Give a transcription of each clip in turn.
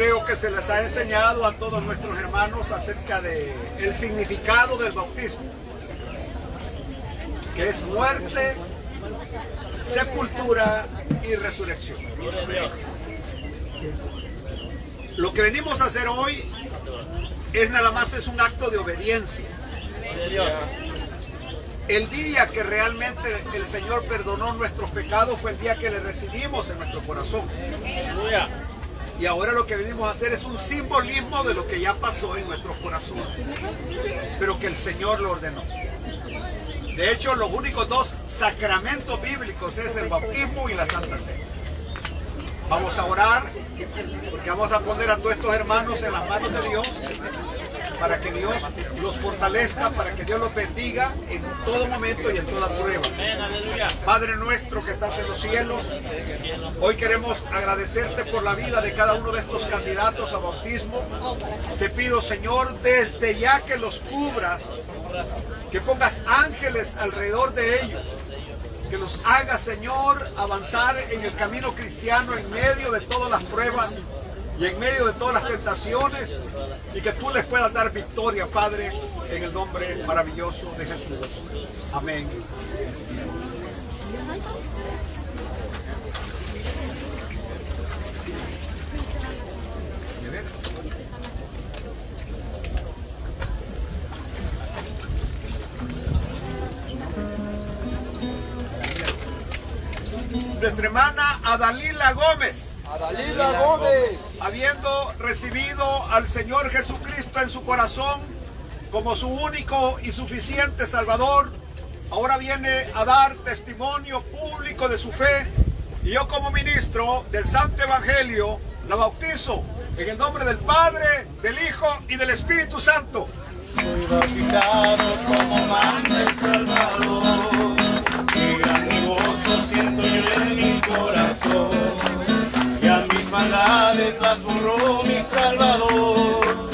creo que se les ha enseñado a todos nuestros hermanos acerca del significado del bautismo, que es muerte, sepultura y resurrección. Lo que venimos a hacer hoy es nada más un acto de obediencia. El día que realmente el Señor perdonó nuestros pecados fue el día que le recibimos en nuestro corazón. Y ahora lo que venimos a hacer es un simbolismo de lo que ya pasó en nuestros corazones, pero que el Señor lo ordenó. De hecho, los únicos dos sacramentos bíblicos es el bautismo y la Santa Cena. Vamos a orar, porque vamos a poner a todos estos hermanos en las manos de Dios, para que Dios los fortalezca, para que Dios los bendiga en todo momento y en toda prueba. Padre nuestro que estás en los cielos, hoy queremos agradecerte por la vida de cada uno de estos candidatos a bautismo. Te pido, Señor, desde ya que los cubras, que pongas ángeles alrededor de ellos, que los hagas, Señor, avanzar en el camino cristiano en medio de todas las pruebas y en medio de todas las tentaciones, y que tú les puedas dar victoria, Padre, en el nombre maravilloso de Jesús. Amén. Nuestra hermana Adalila Gómez, habiendo recibido al Señor Jesucristo en su corazón como su único y suficiente Salvador, ahora viene a dar testimonio público de su fe, y yo como ministro del Santo Evangelio la bautizo en el nombre del Padre, del Hijo y del Espíritu Santo. Soy bautizado como manda el Salvador, qué gran gozo siento yo en mi corazón, ya mis maldades las borró mi Salvador,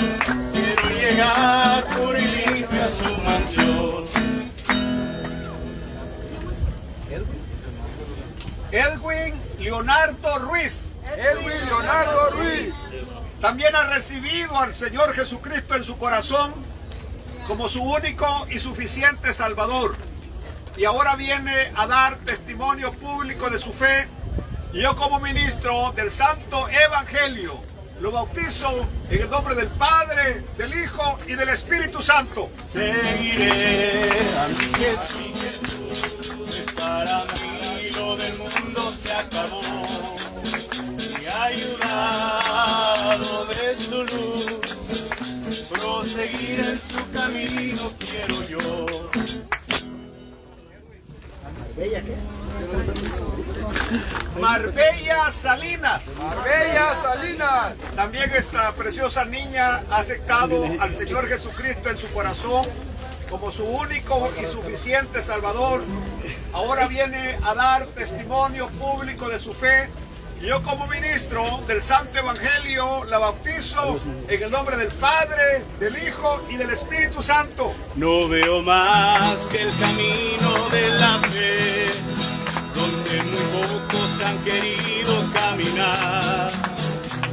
quiero llegar puro y limpio a su mansión. Edwin Leonardo Ruiz. Edwin Leonardo Ruiz También ha recibido al Señor Jesucristo en su corazón como su único y suficiente Salvador, y ahora viene a dar testimonio público de su fe, y yo como ministro del Santo Evangelio lo bautizo en el nombre del Padre, del Hijo y del Espíritu Santo. Seguiré a mi Jesús, pues para mí lo del mundo se acabó, y ayudado de su luz, proseguir en su camino quiero yo. Marbella Salinas. Marbella Salinas. También esta preciosa niña ha aceptado al Señor Jesucristo en su corazón como su único y suficiente Salvador. Ahora viene a dar testimonio público de su fe, y yo como ministro del Santo Evangelio la bautizo en el nombre del Padre, del Hijo y del Espíritu Santo. No veo más que el camino de la fe, donde muy pocos han querido caminar.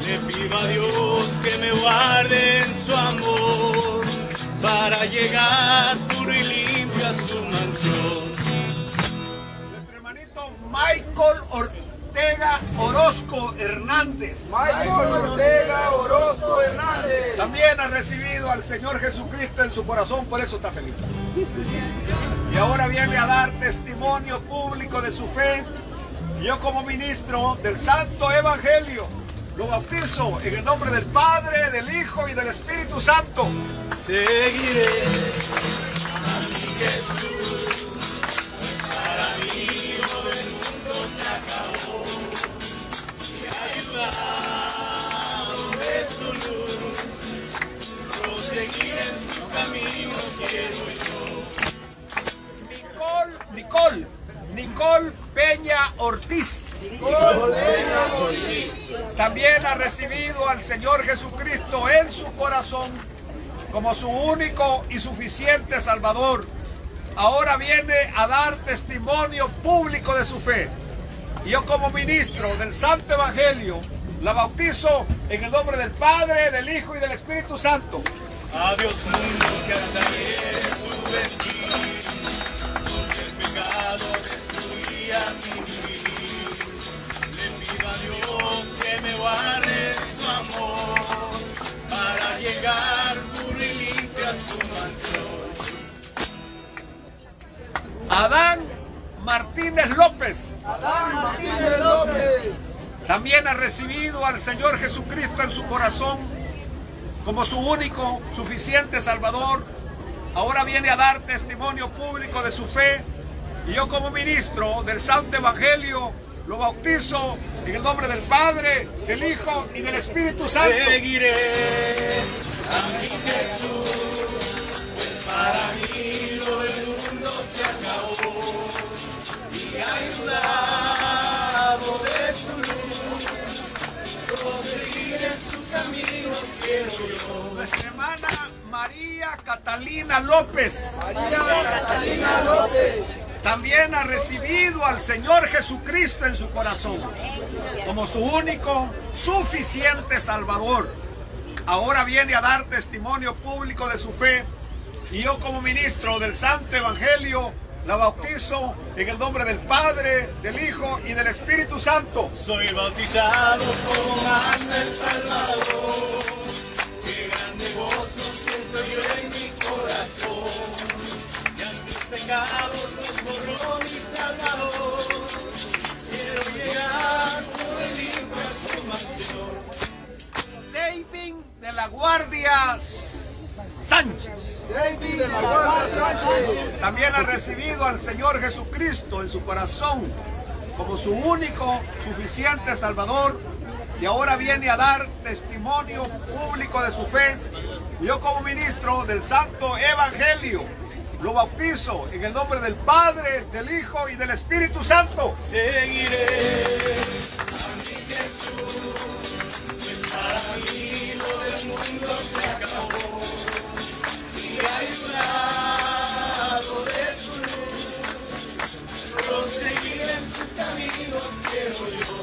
Le pido a Dios que me guarde en su amor, para llegar puro y limpio a su mansión. Nuestro hermanito Michael Ortega Orozco Hernández. Michael Ortega Orozco Hernández. También ha recibido al Señor Jesucristo en su corazón, por eso está feliz. Y ahora viene a dar testimonio público de su fe. Yo como ministro del Santo Evangelio lo bautizo en el nombre del Padre, del Hijo y del Espíritu Santo. Seguiré a mi Jesús, para mí lo del mundo se acabó, y ayudado de su luz, proseguir en su camino quiero yo. Nicole Peña Ortiz. También ha recibido al Señor Jesucristo en su corazón como su único y suficiente Salvador. Ahora viene a dar testimonio público de su fe. Y yo como ministro del Santo Evangelio la bautizo en el nombre del Padre, del Hijo y del Espíritu Santo. Adiós mundo que hasta ayer estuve en ti, donde el pecado destruía mi vivir. Le pido a Dios que me guarde su amor, para llegar puro y limpio a su mansión. Adán Martínez López. Adán Martínez López. También ha recibido al Señor Jesucristo en su corazón como su único, suficiente Salvador. Ahora viene a dar testimonio público de su fe. Y yo como ministro del Santo Evangelio lo bautizo en el nombre del Padre, del Hijo y del Espíritu Santo. Seguiré a mi Jesús, pues para mí lo del mundo se acabó. Y ayudado de su luz, proseguir en su camino quiero yo. Nuestra hermana María Catalina López. María Catalina López. También ha recibido al Señor Jesucristo en su corazón como su único, suficiente Salvador. Ahora viene a dar testimonio público de su fe y yo como ministro del Santo Evangelio la bautizo en el nombre del Padre, del Hijo y del Espíritu Santo. Soy bautizado como manda el Salvador, qué grande gozo siento yo en mi corazón. Ya tus pecados los borró mi Salvador, quiero llegar por el limpio a su mansión. David de la Guardia Sánchez. David de la Guardia Sánchez. También ha recibido al Señor Jesucristo en su corazón como su único, suficiente Salvador y ahora viene a dar testimonio público de su fe. Yo como ministro del Santo Evangelio lo bautizo en el nombre del Padre, del Hijo y del Espíritu Santo. Seguiré a mi Jesús, pues para mí lo del mundo se acabó. Y ayudado de su luz, proseguir en su camino quiero yo.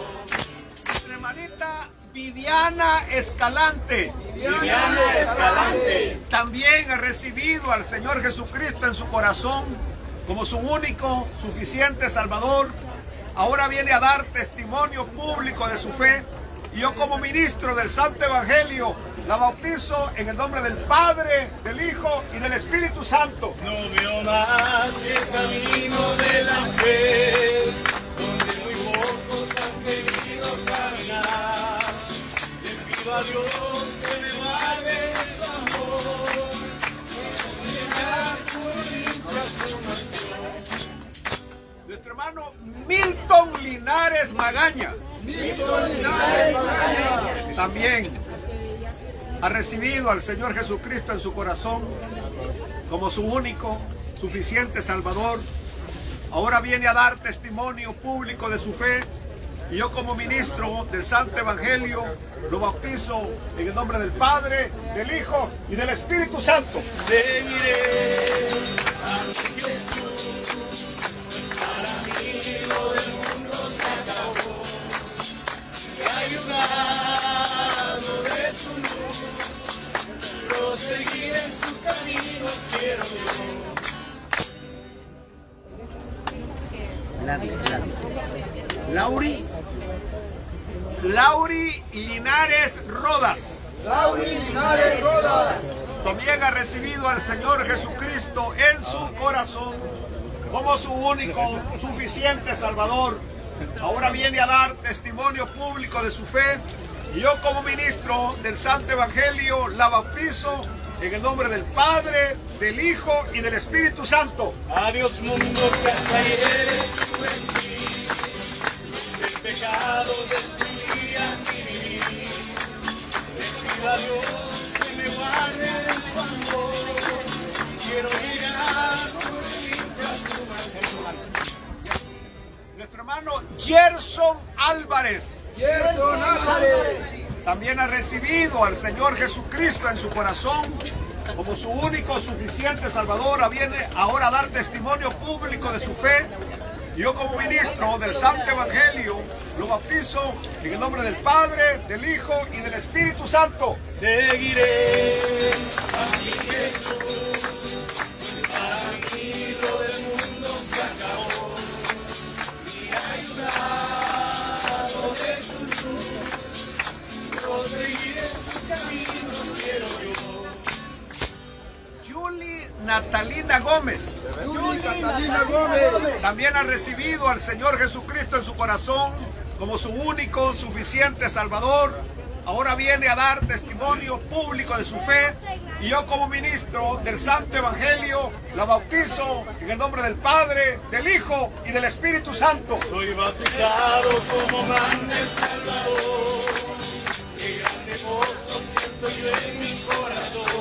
Nuestra hermanita Viviana Escalante. Viviana Escalante. También ha recibido al Señor Jesucristo en su corazón como su único, suficiente Salvador. Ahora viene a dar testimonio público de su fe. Y yo como ministro del Santo Evangelio la bautizo en el nombre del Padre, del Hijo y del Espíritu Santo. No veo más el camino de la fe, donde muy pocos han querido caminar. Le pido a Dios que me guarde su amor, llegar por limpio a su mansión. Nuestro hermano Milton Linares Magaña. Milton Linares Magaña. También ha recibido al Señor Jesucristo en su corazón como su único, suficiente Salvador. Ahora viene a dar testimonio público de su fe y yo como ministro del Santo Evangelio lo bautizo en el nombre del Padre, del Hijo y del Espíritu Santo. Seguiré a mi Jesús, pues para mí lo del mundo se acabó. Y ayudado de su luz, proseguir en su camino quiero yo. Lauri Linares Rodas. Lauri Linares Rodas. También ha recibido al Señor Jesucristo en su corazón como su único, suficiente Salvador. Ahora viene a dar testimonio público de su fe y yo como ministro del Santo Evangelio la bautizo en el nombre del Padre, del Hijo y del Espíritu Santo. Adiós mundo que hasta ayer estuve en ti, el pecado destruía mi vivir. Le pido a Dios que me guarde de su amor, quiero llegar por limpio a su mansión. Nuestro hermano Gerson Álvarez Gerson Álvarez. también ha recibido al Señor Jesucristo en su corazón como su único, suficiente Salvador. Viene ahora a dar testimonio público de su fe. Yo como ministro del Santo Evangelio lo bautizo en el nombre del Padre, del Hijo y del Espíritu Santo. Seguiré a mi Jesús, para mí lo del mundo se acabó, y ayudado de su luz, proseguiré su camino, quiero yo. Julie Natalina Gómez Catalina Gómez. también ha recibido al Señor Jesucristo en su corazón como su único, suficiente Salvador. Ahora viene a dar testimonio público de su fe, y yo como ministro del Santo Evangelio la bautizo en el nombre del Padre, del Hijo y del Espíritu Santo. Soy bautizado como manda el Salvador, qué grande gozo siento yo en mi corazón,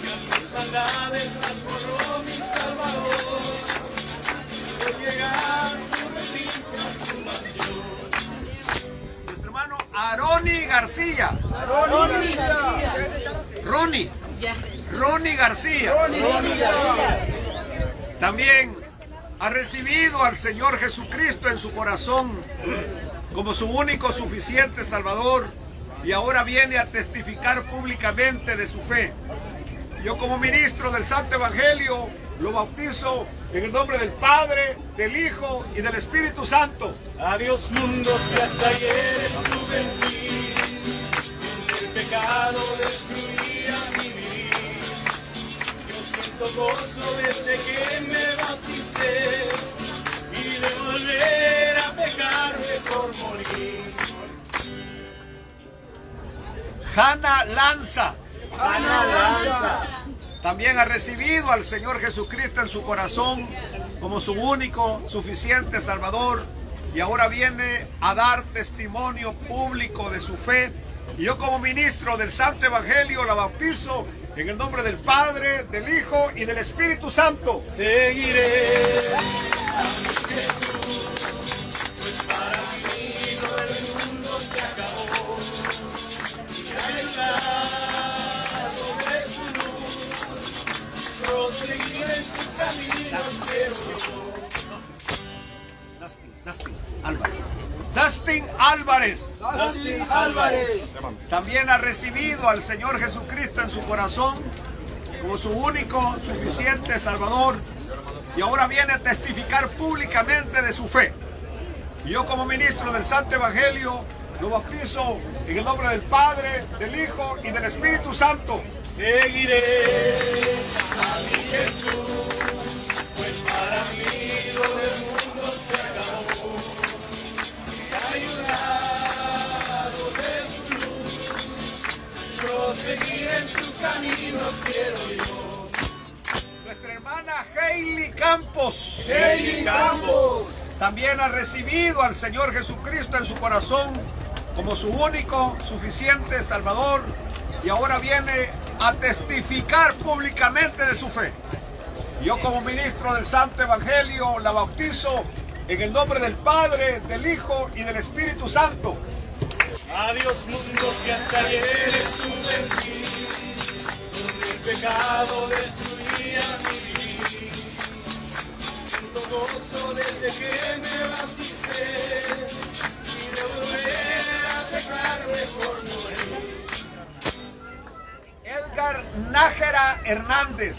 y a tus maldades transformó mi Salvador, quiero llegar tu bendita su mansión. Nuestro hermano Aroni García. Ronnie García. También ha recibido al Señor Jesucristo en su corazón como su único suficiente Salvador, y ahora viene a testificar públicamente de su fe. Yo como ministro del Santo Evangelio lo bautizo en el nombre del Padre, del Hijo y del Espíritu Santo. Adiós mundo que hasta ayer estuve en ti, donde el pecado destruía mi vivir. Yo siento gozo desde que me bauticé, y de volver a pecar mejor morir. Hanna Lanza también ha recibido al Señor Jesucristo en su corazón como su único, suficiente Salvador, y ahora viene a dar testimonio público de su fe. Y yo como ministro del Santo Evangelio la bautizo en el nombre del Padre, del Hijo y del Espíritu Santo. Seguiré a mi Jesús, pues para mí lo del mundo se acabó, y ayudado de su luz, proseguiré en su camino, quiero yo. Dustin Álvarez Dustin Álvarez. también ha recibido al Señor Jesucristo en su corazón como su único, suficiente Salvador, y ahora viene a testificar públicamente de su fe. Y yo como ministro del Santo Evangelio lo bautizo en el nombre del Padre, del Hijo y del Espíritu Santo. Seguiré a mi Jesús, pues para mí lo del mundo se acabó, y ayudado de su luz, proseguir en su camino quiero yo. Nuestra hermana Hailey Campos Hailey Campos. también ha recibido al Señor Jesucristo en su corazón como su único, suficiente Salvador, y ahora viene a testificar públicamente de su fe. Yo como ministro del Santo Evangelio la bautizo en el nombre del Padre, del Hijo y del Espíritu Santo. Adiós mundo que hasta ayer estuve en ti, donde el pecado destruía mi vivir. Siento gozo desde que me bauticé, y de volver a pecar mejor morir. Edgar Nájera Hernández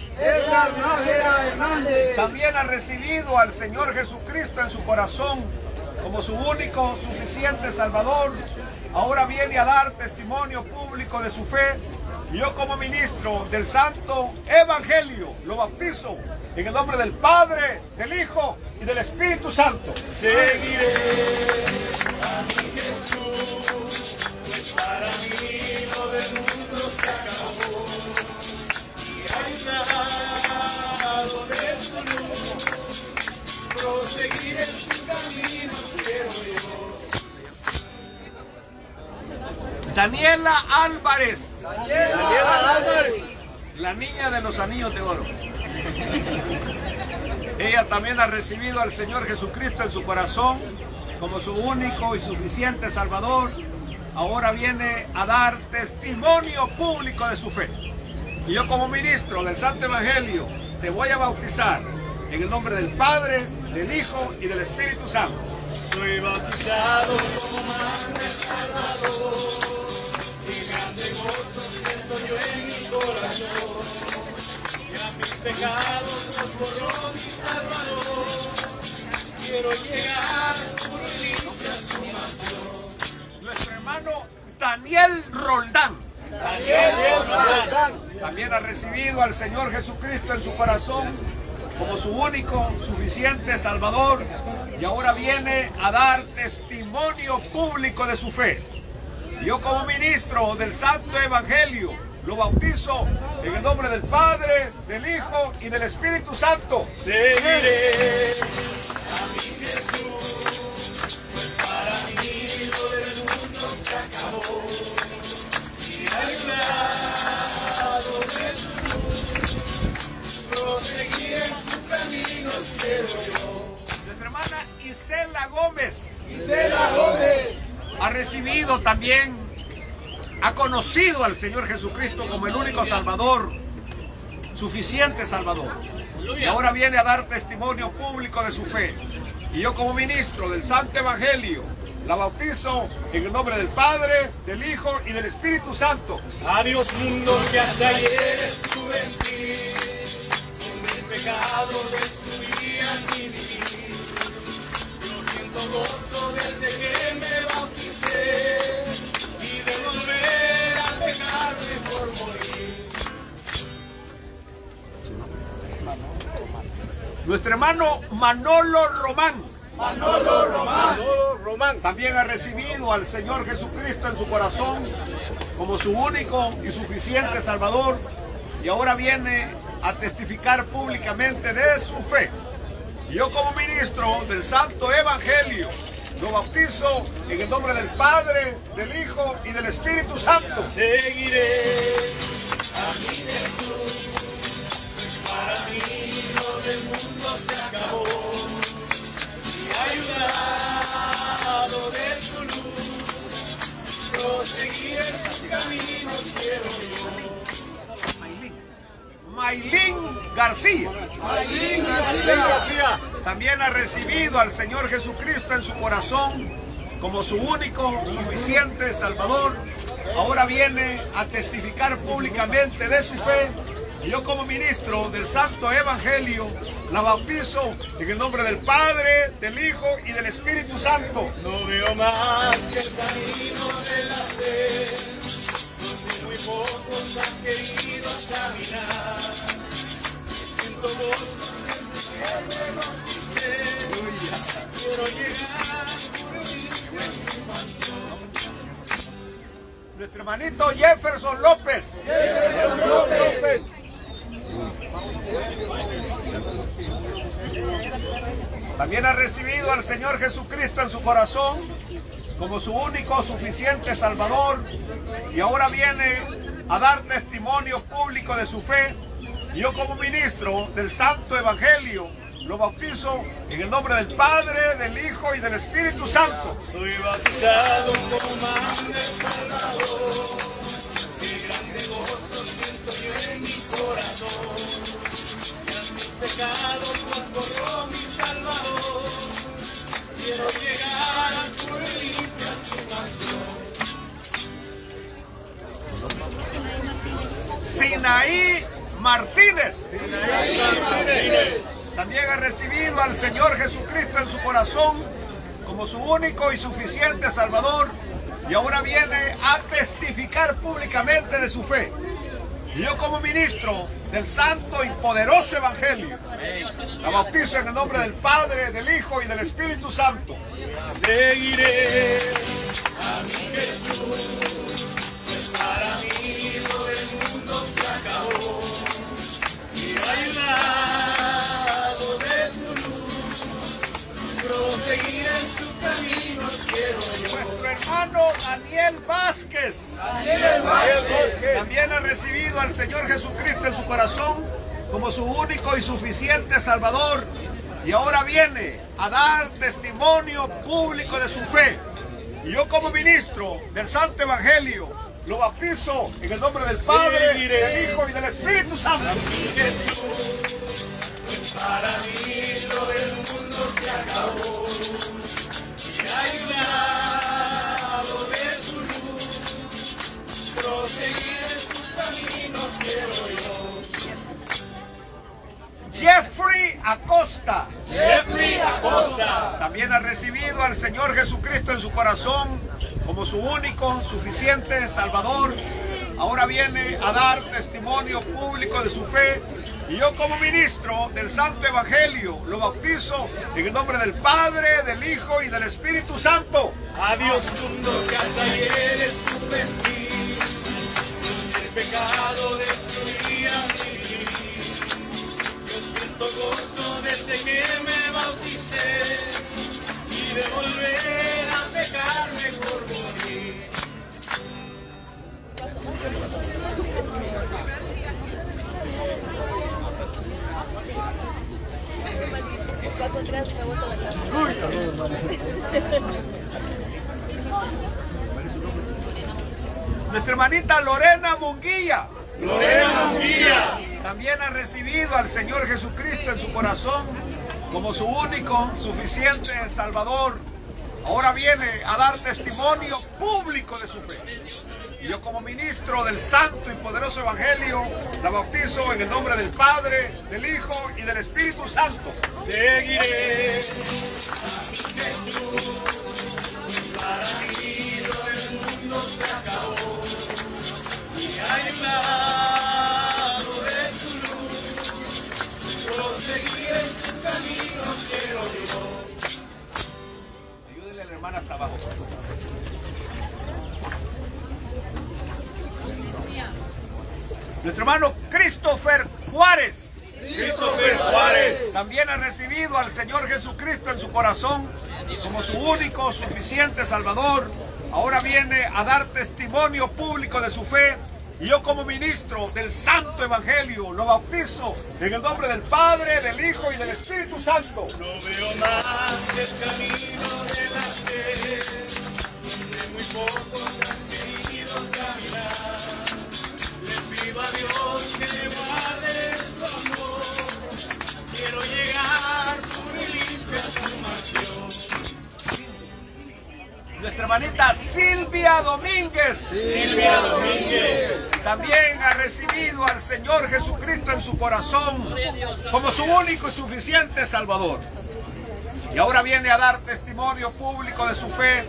también ha recibido al Señor Jesucristo en su corazón como su único, suficiente Salvador. Ahora viene a dar testimonio público de su fe. Y yo como ministro del Santo Evangelio lo bautizo en el nombre del Padre, del Hijo y del Espíritu Santo. Seguiré a mi Jesús, pues para mí lo del mundo se acabó, y ayudado de su luz, proseguir en su camino quiero yo. Daniela Álvarez, la niña de los anillos de oro. Ella también ha recibido al Señor Jesucristo en su corazón como su único y suficiente Salvador. Ahora viene a dar testimonio público de su fe. Y yo como ministro del Santo Evangelio te voy a bautizar en el nombre del Padre, del Hijo y del Espíritu Santo. Soy bautizado como man del Salvador, y grande gozo siento yo en mi corazón. Ya mis pecados los borró mi Salvador. Quiero llegar puro y limpio a su mansión. Nuestro hermano Daniel Roldán también ha recibido al Señor Jesucristo en su corazón como su único, suficiente Salvador, y ahora viene a dar testimonio público de su fe. Yo, como ministro del Santo Evangelio, lo bautizo en el nombre del Padre, del Hijo y del Espíritu Santo. Seguiré a mi Jesús, pues para mí lo del mundo se acabó. Y ayudado de su luz, proseguir en sus caminos quiero yo. Nuestra hermana Isela Gómez Gómez. ha recibido también, ha conocido al Señor Jesucristo como el único Salvador, suficiente Salvador. Y ahora viene a dar testimonio público de su fe. Y yo, como ministro del Santo Evangelio, la bautizo en el nombre del Padre, del Hijo y del Espíritu Santo. Adiós mundo que hasta ayer estuve en ti, donde el pecado destruía mi vivir. Yo siento gozo desde que me bauticé, y de volver a pecarme por morir. Nuestro hermano Manolo Román también ha recibido al Señor Jesucristo en su corazón como su único y suficiente Salvador, y ahora viene a testificar públicamente de su fe. Y yo, como ministro del Santo Evangelio, lo bautizo en el nombre del Padre, del Hijo y del Espíritu Santo. Seguiré a mi Jesús, pues para mí lo del mundo se acabó. Ayudado de su luz, proseguir en sus caminos quiero yo. Maylin García también ha recibido al Señor Jesucristo en su corazón como su único, suficiente Salvador. Ahora viene a testificar públicamente de su fe. Y yo, como ministro del Santo Evangelio, la bautizo en el nombre del Padre, del Hijo y del Espíritu Santo. No veo más que el camino de la fe, donde muy pocos han querido caminar. Siento gozo desde que me bauticé, quiero llegar puro y limpio a su mansión. Nuestro hermanito Jefferson López también ha recibido al Señor Jesucristo en su corazón como su único, suficiente Salvador, y ahora viene a dar testimonio público de su fe. Y yo, como ministro del Santo Evangelio, lo bautizo en el nombre del Padre, del Hijo y del Espíritu Santo. Soy bautizado como man del Salvador, qué grande gozo siento yo en mi corazón. Ya mis pecados los borró mi Salvador, quiero llegar al puro y limpio a su mansión. Sinaí Martínez también ha recibido al Señor Jesucristo en su corazón como su único y suficiente Salvador, y ahora viene a testificar públicamente de su fe. Y yo, como ministro del Santo y Poderoso Evangelio, la bautizo en el nombre del Padre, del Hijo y del Espíritu Santo. Seguiré a mi Jesús, pues para mí lo del mundo se acabó. Y ayudado de su luz, proseguir en sus caminos quiero yo. Nuestro hermano Daniel Vázquez también ha recibido al Señor Jesucristo en su corazón como su único y suficiente Salvador, y ahora viene a dar testimonio público de su fe. Y yo, como ministro del Santo Evangelio, lo bautizo en el nombre del Padre, del Hijo y del Espíritu Santo. Jesús, pues para mí Acosta. Jeffrey Acosta. También ha recibido al Señor Jesucristo en su corazón como su único, suficiente Salvador. Ahora viene a dar testimonio público de su fe. Y yo como ministro del Santo Evangelio lo bautizo en el nombre del Padre, del Hijo y del Espíritu Santo. Adiós mundo que hasta ayer estuve en ti. El pecado destruía mi vida. Yo siento gozo desde que me bauticé. Y de volver a pecar mejor morir. Nuestra hermanita Lorena Munguía. Lorena Munguía. También ha recibido al Señor Jesucristo en su corazón como su único, suficiente Salvador. Ahora viene a dar testimonio público de su fe. Y yo como ministro del Santo y Poderoso Evangelio la bautizo en el nombre del Padre, del Hijo y del Espíritu Santo. Seguiré a mi Jesús, para mí lo del mundo se acabó. Y hay un lado de su luz, proseguir en su camino quiero yo. Ayúdenle a la hermana hasta abajo. Nuestro hermano Christopher Juárez. Christopher Juárez. También ha recibido al Señor Jesucristo en su corazón como su único, suficiente Salvador. Ahora viene a dar testimonio público de su fe. Y yo como ministro del Santo Evangelio lo bautizo en el nombre del Padre, del Hijo y del Espíritu Santo. No veo más el camino de la fe, donde muy pocos han querido caminar. Le pido a Dios que me guarde su amor. Quiero llegar puro y limpio a su mansión. Nuestra hermanita Silvia Domínguez. Silvia Domínguez. También ha recibido al Señor Jesucristo en su corazón como su único y suficiente Salvador. Y ahora viene a dar testimonio público de su fe.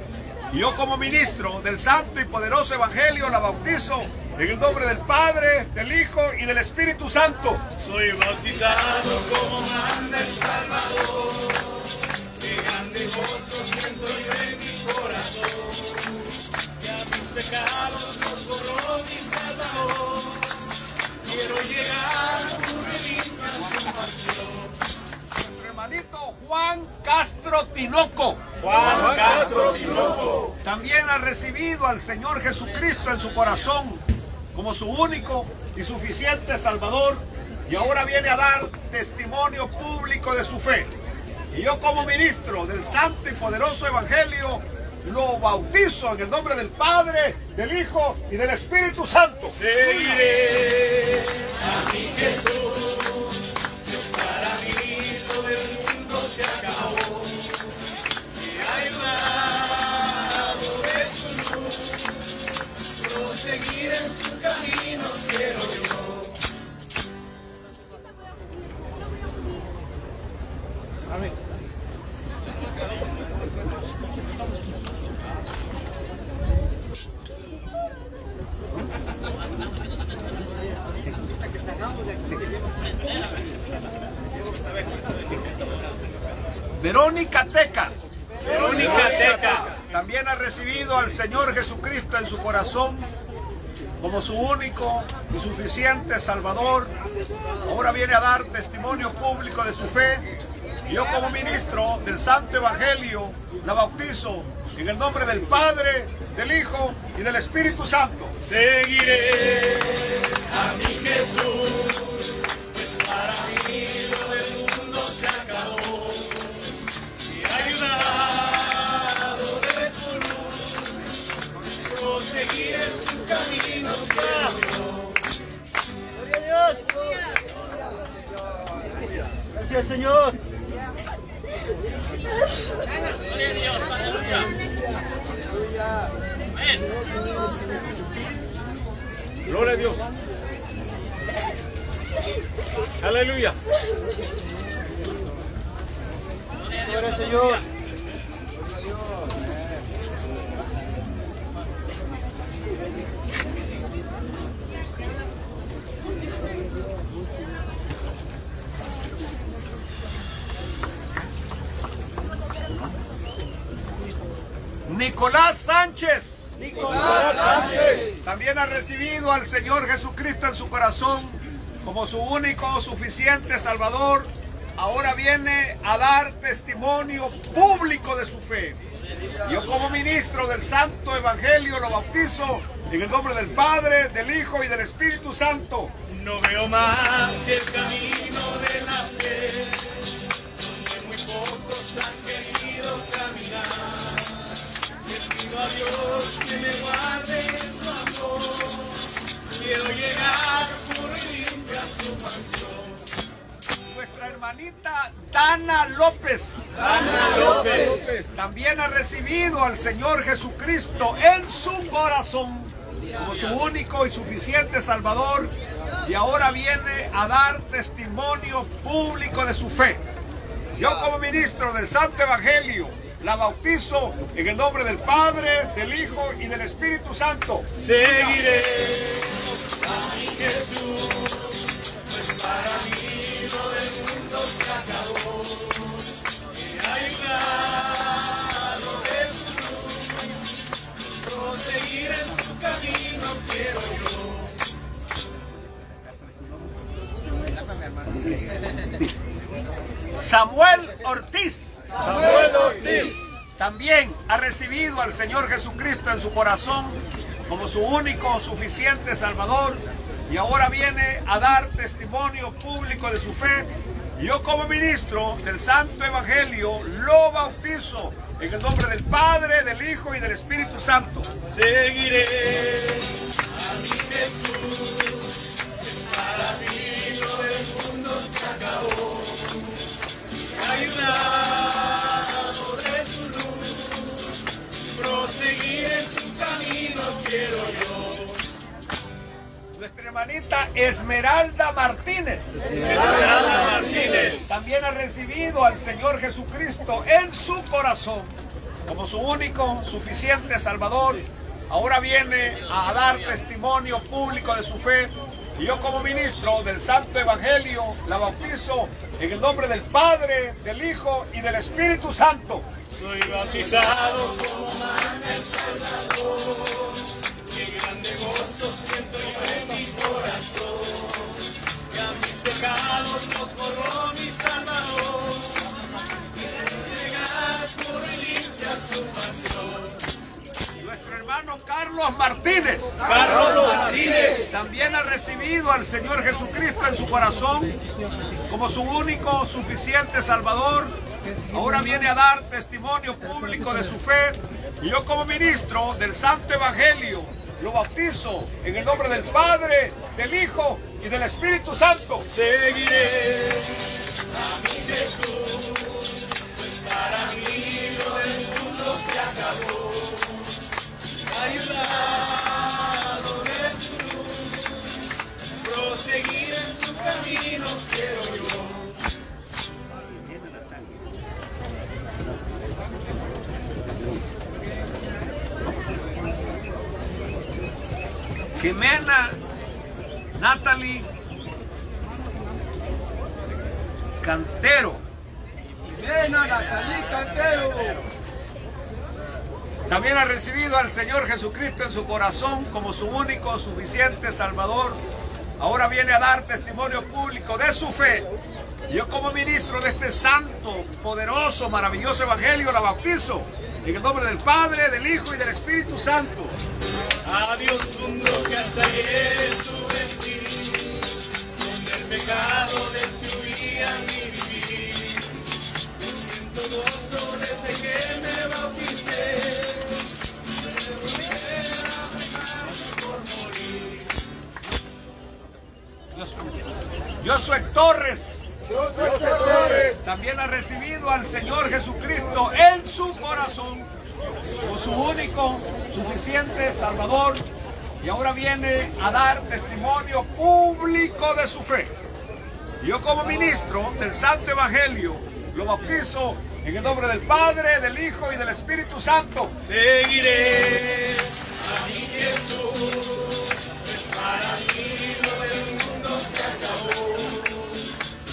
Y yo como ministro del Santo y Poderoso Evangelio la bautizo en el nombre del Padre, del Hijo y del Espíritu Santo. Soy bautizado como manda el Salvador. Qué grande gozo siento yo en mi corazón. Ya mis pecados los borró mi Salvador. Quiero llegar puro y limpio a su mansión. Nuestro hermanito Juan Castro Tinoco. Juan Castro Tinoco. También ha recibido al Señor Jesucristo en su corazón como su único y suficiente Salvador. Y ahora viene a dar testimonio público de su fe. Y yo como ministro del Santo y Poderoso Evangelio lo bautizo en el nombre del Padre, del Hijo y del Espíritu Santo. Seguiré a mi Jesús, pues para mí lo del mundo se acabó. Y hay un lado de su luz, proseguir en su camino quiero yo. Amén. Verónica Teca. Verónica Teca. También ha recibido al Señor Jesucristo en su corazón como su único y suficiente Salvador. Ahora viene a dar testimonio público de su fe. Y yo como ministro del Santo Evangelio la bautizo en el nombre del Padre, del Hijo y del Espíritu Santo. Seguiré a mi Jesús, pues para mí lo del mundo se acabó. Y hay un lado de su luz, proseguir en su camino quiero yo. ¡Gloria a Dios! Gracias, Señor. Gloria a Dios, aleluya. Amén. Gloria a Dios. Aleluya. Gloria al Señor. Nicolás Sánchez. Nicolás Sánchez. También ha recibido al Señor Jesucristo en su corazón como su único, suficiente Salvador. Ahora viene a dar testimonio público de su fe. Yo como ministro del Santo Evangelio lo bautizo en el nombre del Padre, del Hijo y del Espíritu Santo. No veo más que el camino de la fe, donde muy pocos han querido caminar. Le pido a Dios que me guarde en su amor. Quiero llegar por limpia a su mansión. Nuestra hermanita Dana López. Dana López. También ha recibido al Señor Jesucristo en su corazón como su único y suficiente Salvador, y ahora viene a dar testimonio público de su fe. Yo como ministro del Santo Evangelio la bautizo en el nombre del Padre, del Hijo y del Espíritu Santo. Seguiré a mi Jesús, pues para mí lo del mundo se acabó. Me ha ayudado de su luz, proseguir en su camino quiero yo. Samuel Ortiz. Samuel Ortiz. También ha recibido al Señor Jesucristo en su corazón como su único, suficiente Salvador, y ahora viene a dar testimonio público de su fe. Yo como ministro del Santo Evangelio lo bautizo en el nombre del Padre, del Hijo y del Espíritu Santo. Seguiré a mi Jesús, pues para mí lo del mundo se acabó. Me ha ayudado de su luz, proseguir en su camino quiero yo. Nuestra hermanita Esmeralda Martínez. Esmeralda Martínez. También ha recibido al Señor Jesucristo en su corazón como su único, suficiente Salvador. Ahora viene a dar testimonio público de su fe. Y yo como ministro del Santo Evangelio la bautizo en el nombre del Padre, del Hijo y del Espíritu Santo. Soy bautizado como manda el Salvador. Qué grande gozo siento yo en mi corazón. Ya mis pecados los borró mi Salvador. Quiero llegar por limpia su mansión. Nuestro hermano Carlos Martínez. Carlos Martínez. También ha recibido al Señor Jesucristo en su corazón como su único, suficiente Salvador. Ahora viene a dar testimonio público de su fe. Y yo como ministro del Santo Evangelio lo bautizo en el nombre del Padre, del Hijo y del Espíritu Santo. Seguiré a mi Jesús, pues para mí lo del mundo se acabó. Ayudado de su luz, proseguir en su camino quiero yo. Jimena Natalie Cantero. Jimena Natalie Cantero. También ha recibido al Señor Jesucristo en su corazón como su único, suficiente Salvador. Ahora viene a dar testimonio público de su fe. Yo como ministro de este santo, poderoso, maravilloso Evangelio la bautizo en el nombre del Padre, del Hijo y del Espíritu Santo. Adiós mundo que hasta ayer estuve en ti, donde el pecado destruía mi vivir. Yo siento gozo desde que me bauticé. Josué Torres. Josué Torres. También ha recibido al Señor Jesucristo en su corazón como su único, suficiente Salvador, y ahora viene a dar testimonio público de su fe. Yo como ministro del Santo Evangelio lo bautizo En el nombre del Padre, del Hijo y del Espíritu Santo. Seguiré a mi Jesús, pues para mí lo del mundo se acabó. Y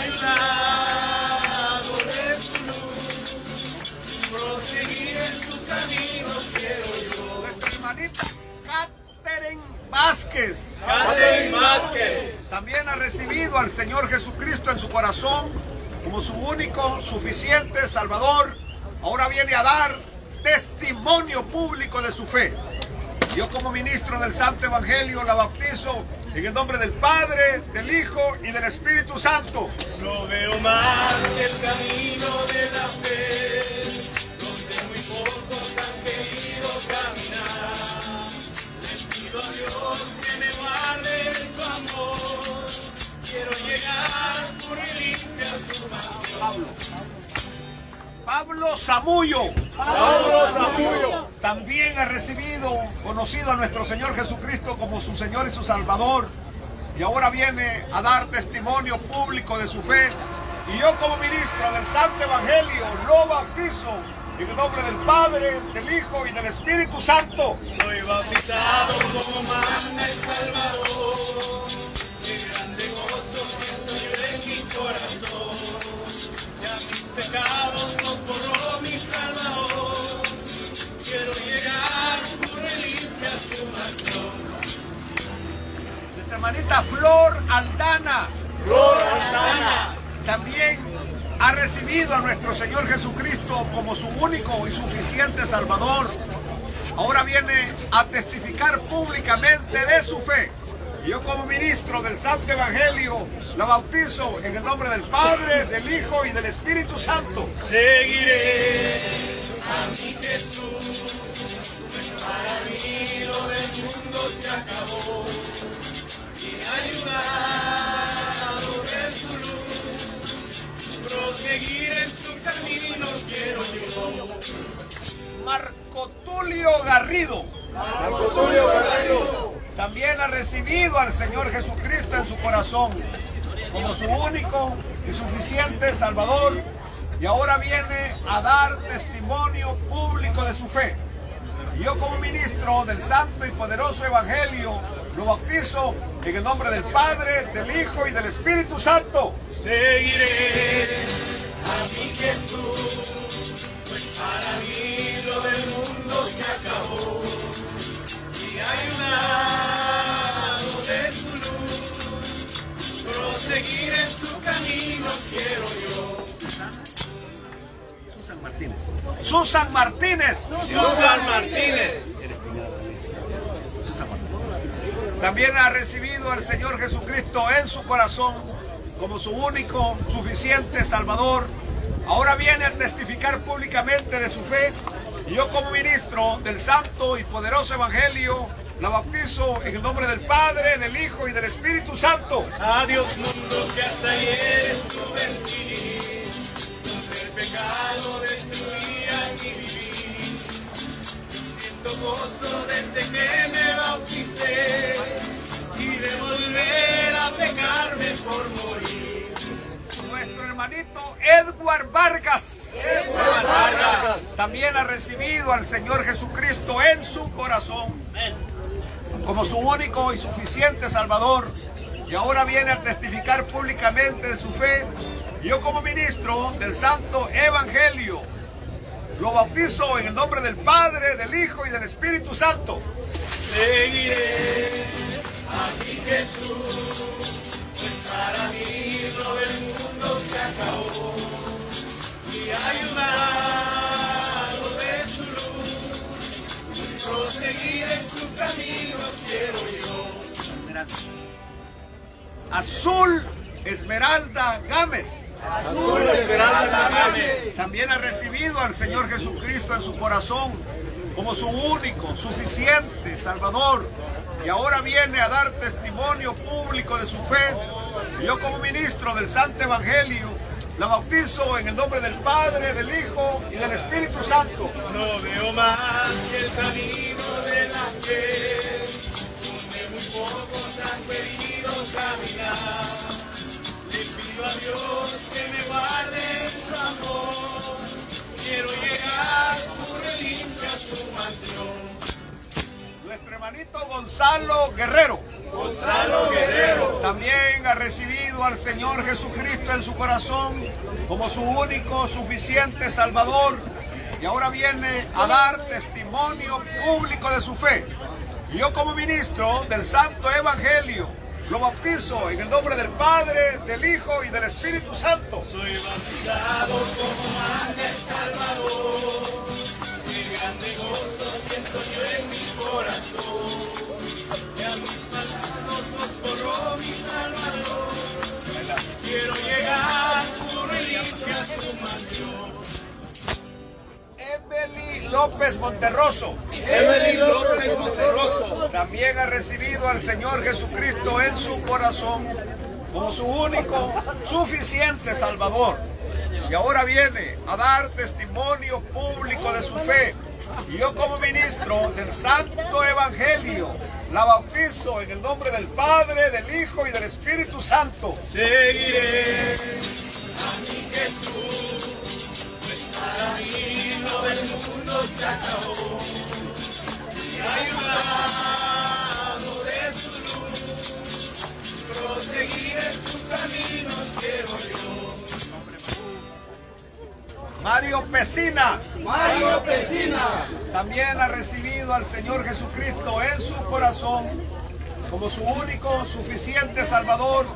ayudado de su luz, proseguir en su camino quiero yo. Nuestra hermanita Catherine Vázquez también ha recibido al Señor Jesucristo en su corazón como su único, suficiente Salvador. Ahora viene a dar testimonio público de su fe. Yo como ministro del Santo Evangelio la bautizo en el nombre del Padre, del Hijo y del Espíritu Santo. No veo más que el camino de la fe, donde muy pocos han querido caminar. Les pido a Dios que me guarde en su amor. Quiero llegar puro y limpio a su mano. Pablo Zamullo también ha conocido a nuestro Señor Jesucristo como su Señor y su Salvador, y ahora viene a dar testimonio público de su fe. Y yo como ministro del Santo Evangelio lo bautizo en el nombre del Padre, del Hijo y del Espíritu Santo. Soy bautizado como manda el Salvador, qué grande gozo siento yo en mi corazón. Ya mis pecados los borró mi Salvador. Quiero llegar puro y limpio a su mansión. Nuestra hermanita Flor Aldana también ha recibido a nuestro Señor Jesucristo como su único y suficiente Salvador. Ahora viene a testificar públicamente de su fe. Y yo como ministro del Santo Evangelio la bautizo en el nombre del Padre, del Hijo y del Espíritu Santo. Seguiré a mi Jesús, pues para mí lo del mundo se acabó. Y ayudado de su luz, proseguir en su camino quiero yo. Marco Tulio Garrido también ha recibido al Señor Jesucristo en su corazón como su único y suficiente Salvador, y ahora viene a dar testimonio público de su fe. Y yo como ministro del Santo y Poderoso Evangelio lo bautizo en el nombre del Padre, del Hijo y del Espíritu Santo. Seguiré a mi Jesús, pues para mí lo del mundo se acabó. Y ayudado de su luz, proseguir en su camino quiero yo. Susan Martínez. También ha recibido al Señor Jesucristo en su corazón como su único, suficiente Salvador. Ahora viene a testificar públicamente de su fe. Y yo como ministro del Santo y Poderoso Evangelio la bautizo en el nombre del Padre, del Hijo y del Espíritu Santo. Adiós mundo que hasta ayer estuve en ti, donde el pecado destruía mi vivir. Siento gozo desde que me bauticé y de volver a pecarme por morir. Nuestro hermanito Edward Vargas también ha recibido al Señor Jesucristo en su corazón como su único y suficiente Salvador, y ahora viene a testificar públicamente de su fe. Yo como ministro del Santo Evangelio lo bautizo en el nombre del Padre, del Hijo y del Espíritu Santo. Seguiré a mi Jesús, pues para mí lo del mundo se acabó. Y ayudado de su luz, proseguir en su camino quiero yo. Azul Esmeralda Gámez también ha recibido al Señor Jesucristo en su corazón como su único, suficiente Salvador, y ahora viene a dar testimonio público de su fe. Y yo como ministro del Santo Evangelio la bautizo en el nombre del Padre, del Hijo y del Espíritu Santo. No veo más que el camino de la fe, donde muy pocos han querido caminar. Le pido a Dios que me guarde en su amor. su mansión. Nuestro hermanito Gonzalo Guerrero. Gonzalo Guerrero. También ha recibido al Señor Jesucristo en su corazón como su único, suficiente Salvador. Y ahora viene a dar testimonio público de su fe. Y yo como ministro del Santo Evangelio lo bautizo en el nombre del Padre, del Hijo y del Espíritu Santo. Soy bautizado como ángel salvador. Qué grande gozo siento yo en mi corazón. Y a mis pasados los borró mi Salvador. Quiero llegar puro y limpio a su mansión. Emily López Monterroso. Emily López Monterroso. También ha recibido al Señor Jesucristo en su corazón como su único, suficiente Salvador. Y ahora viene a dar testimonio público de su fe. Y yo como ministro del Santo Evangelio la bautizo en el nombre del Padre, del Hijo y del Espíritu Santo. Seguiré a mi Jesús, pues para mí lo del mundo se acabó. Y ayudado de su luz, proseguir en sus caminos quiero yo. Mario Pesina. Mario Pesina. También ha recibido al Señor Jesucristo en su corazón como su único, suficiente Salvador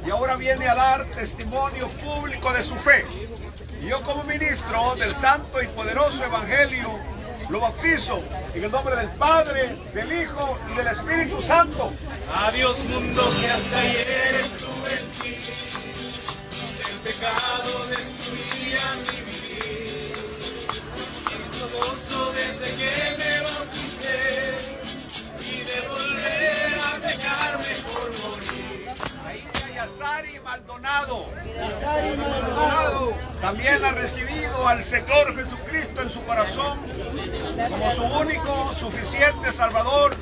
y ahora viene a dar testimonio público de su fe. Y yo como ministro del Santo y Poderoso Evangelio lo bautizo en el nombre del Padre, del Hijo y del Espíritu Santo. Adiós mundo que hasta ayer estuve en ti, del pecado destruía mi vivir. Gozo desde que me bauticé y de volver a pecar mejor morir. Ahí está Yazari Maldonado. También ha recibido al Señor Jesucristo en su corazón como su único, suficiente Salvador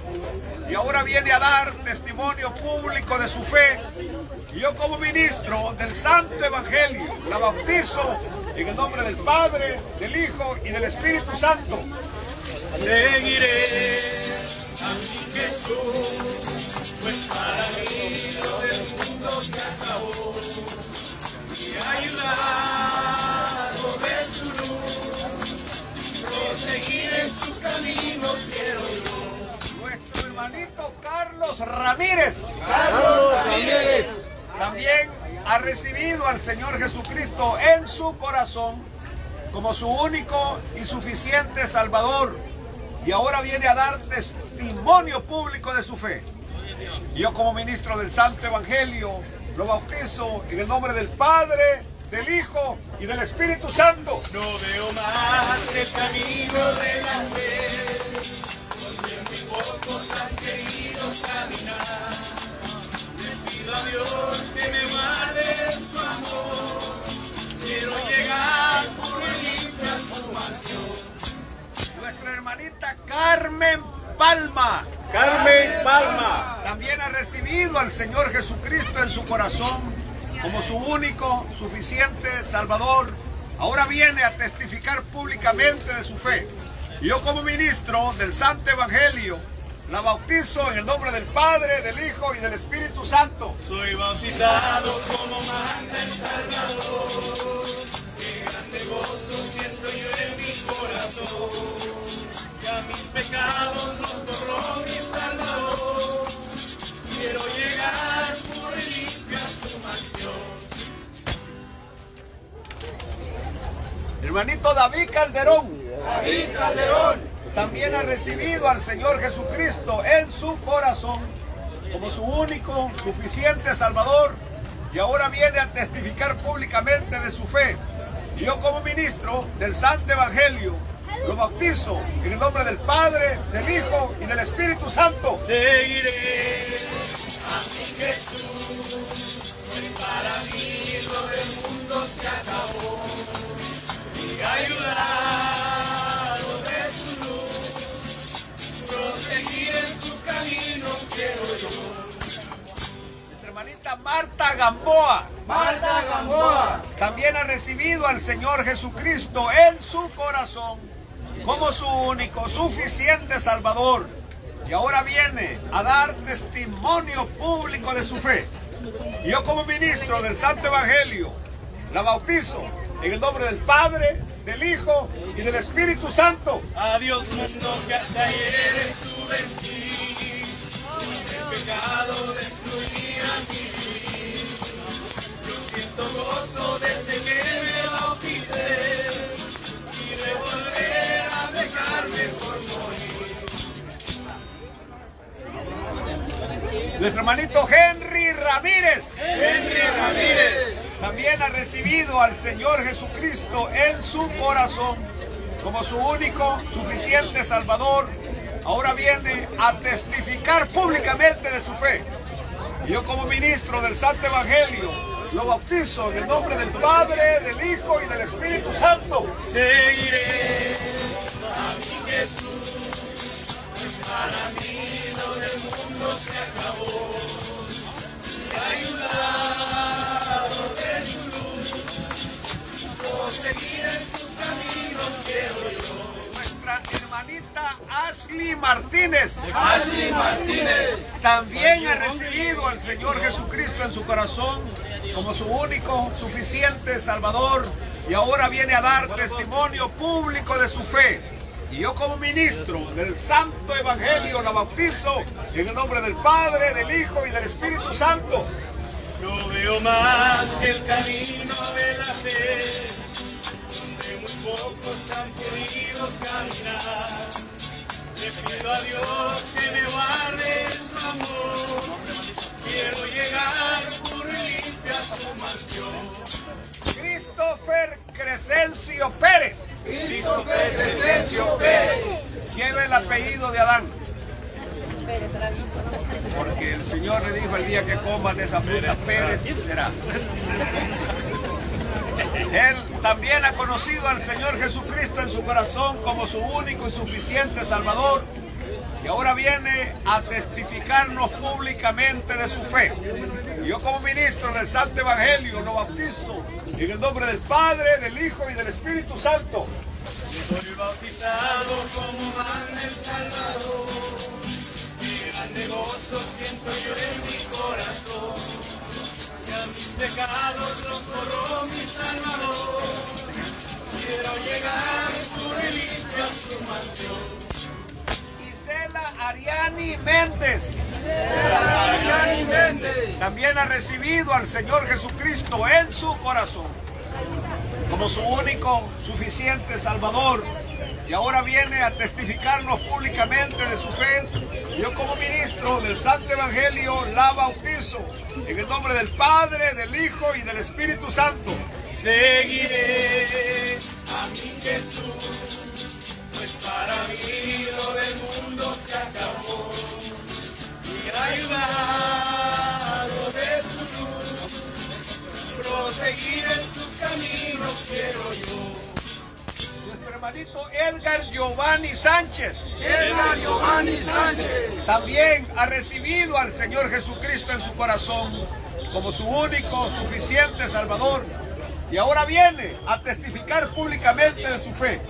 y ahora viene a dar testimonio público de su fe. Y yo como ministro del Santo Evangelio la bautizo en el nombre del Padre, del Hijo y del Espíritu Santo. Seguiré a mi Jesús, pues para mí lo del mundo se acabó. Y ayudado de su luz, proseguir en sus caminos quiero yo. Nuestro hermanito Carlos Ramírez. Carlos Ramírez. También ha recibido al Señor Jesucristo en su corazón como su único y suficiente Salvador y ahora viene a dar testimonio público de su fe. Yo como ministro del Santo Evangelio lo bautizo en el nombre del Padre, del Hijo y del Espíritu Santo. No veo más el camino de la fe, donde muy pocos han querido caminar. Pido a Dios que me guarde su amor. Quiero llegar puro y limpio a su mansión. Nuestra hermanita Carmen Palma. Carmen Palma. También ha recibido al Señor Jesucristo en su corazón como su único, suficiente Salvador. Ahora viene a testificar públicamente de su fe. Y yo como ministro del Santo Evangelio la bautizo en el nombre del Padre, del Hijo y del Espíritu Santo. Soy bautizado como manda el Salvador. Qué grande gozo siento yo en mi corazón. Ya mis pecados los borró mi Salvador. Quiero llegar puro y limpio a su mansión. Hermanito David Calderón. David Calderón. También ha recibido al Señor Jesucristo en su corazón como su único, suficiente Salvador y ahora viene a testificar públicamente de su fe. Y yo como ministro del Santo Evangelio lo bautizo en el nombre del Padre, del Hijo y del Espíritu Santo. Seguiré a mi Jesús, pues para mí lo del mundo se acabó. Y ayudado de su luz, proseguir en sus caminos quiero yo. Nuestra hermanita Marta Gamboa. Marta Gamboa. También ha recibido al Señor Jesucristo en su corazón como su único, suficiente Salvador, y ahora viene a dar testimonio público de su fe. Y yo como ministro del Santo Evangelio la bautizo en el nombre del Padre, del Hijo y del Espíritu Santo. Adiós mundo que hasta ayer estuve en ti, el pecado destruía mi vida. Yo siento gozo desde que me bauticé y de volver a dejarme por morir. Nuestro hermanito Henry Ramírez. Henry Ramírez. También ha recibido al Señor Jesucristo en su corazón como su único, suficiente Salvador. Ahora viene a testificar públicamente de su fe. Y yo como ministro del Santo Evangelio lo bautizo en el nombre del Padre, del Hijo y del Espíritu Santo. Seguiré a mi Jesús, pues para mí lo del mundo se acabó. Y ayudado de su luz, proseguir en sus caminos quiero yo. Nuestra hermanita Ashley Martínez. Ashley Martínez. También ha recibido al Señor Jesucristo en su corazón como su único, suficiente Salvador, y ahora viene a dar testimonio público de su fe. Y yo como ministro del Santo Evangelio la bautizo en el nombre del Padre, del Hijo y del Espíritu Santo. No veo más que el camino de la fe, donde muy pocos han podido caminar. Le pido a Dios que me guarde en su amor. Quiero llegar puro y limpio a su mansión. Christopher Crescencio Pérez. Christopher Crescencio Pérez. Lleva el apellido de Adán. Porque el Señor le dijo el día que coman de esa fruta, Pérez serás. Él también ha conocido al Señor Jesucristo en su corazón como su único y suficiente Salvador. Y ahora viene a testificarnos públicamente de su fe. Y yo como ministro del Santo Evangelio lo bautizo en el nombre del Padre, del Hijo y del Espíritu Santo. Soy bautizado como manda el Salvador. Mi grande gozo siento yo en mi corazón. Y a mis pecados los borró mi Salvador. Quiero llegar puro y limpio a su mansión. Isela Ariani Méndez. Ariani Méndez. También ha recibido al Señor Jesucristo en su corazón como su único, suficiente Salvador. Y ahora viene a testificarnos públicamente de su fe. Yo como ministro del Santo Evangelio la bautizo en el nombre del Padre, del Hijo y del Espíritu Santo. Seguiré a mi Jesús, pues para mí lo del mundo se acabó. Y ayudado de su luz, proseguir en sus caminos quiero yo. Nuestro hermanito Edgar Giovanni Sánchez. Edgar Giovanni Sánchez. También ha recibido al Señor Jesucristo en su corazón como su único, suficiente Salvador. Y ahora viene a testificar públicamente de su fe.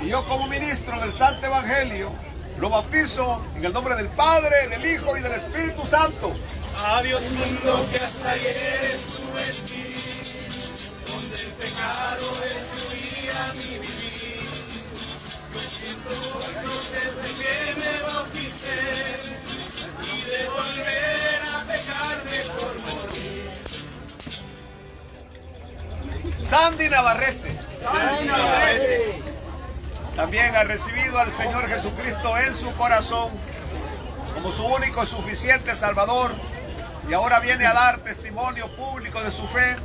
Y yo como ministro del Santo Evangelio lo bautizo en el nombre del Padre, del Hijo y del Espíritu Santo. Adiós mundo que hasta ayer estuve en ti, donde el pecado destruía mi vivir. Yo siento gozo desde que me bauticé y de volver a pecarme por morir. Sandy Navarrete. Sandy Navarrete. También ha recibido al Señor Jesucristo en su corazón como su único y suficiente Salvador. Y ahora viene a dar testimonio público de su fe.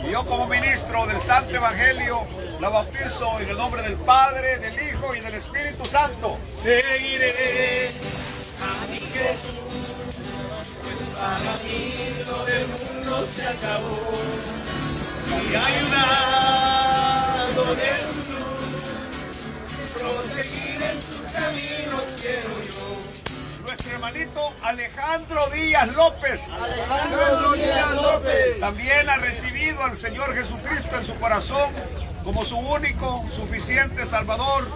Y yo como ministro del Santo Evangelio la bautizo en el nombre del Padre, del Hijo y del Espíritu Santo. Seguiré a mi Jesús, pues para mí lo del mundo se acabó. Y ayudado de su luz, proseguir en sus caminos quiero yo. Nuestro hermanito Alejandro Díaz López. Alejandro Díaz López. También ha recibido al Señor Jesucristo en su corazón como su único, suficiente Salvador.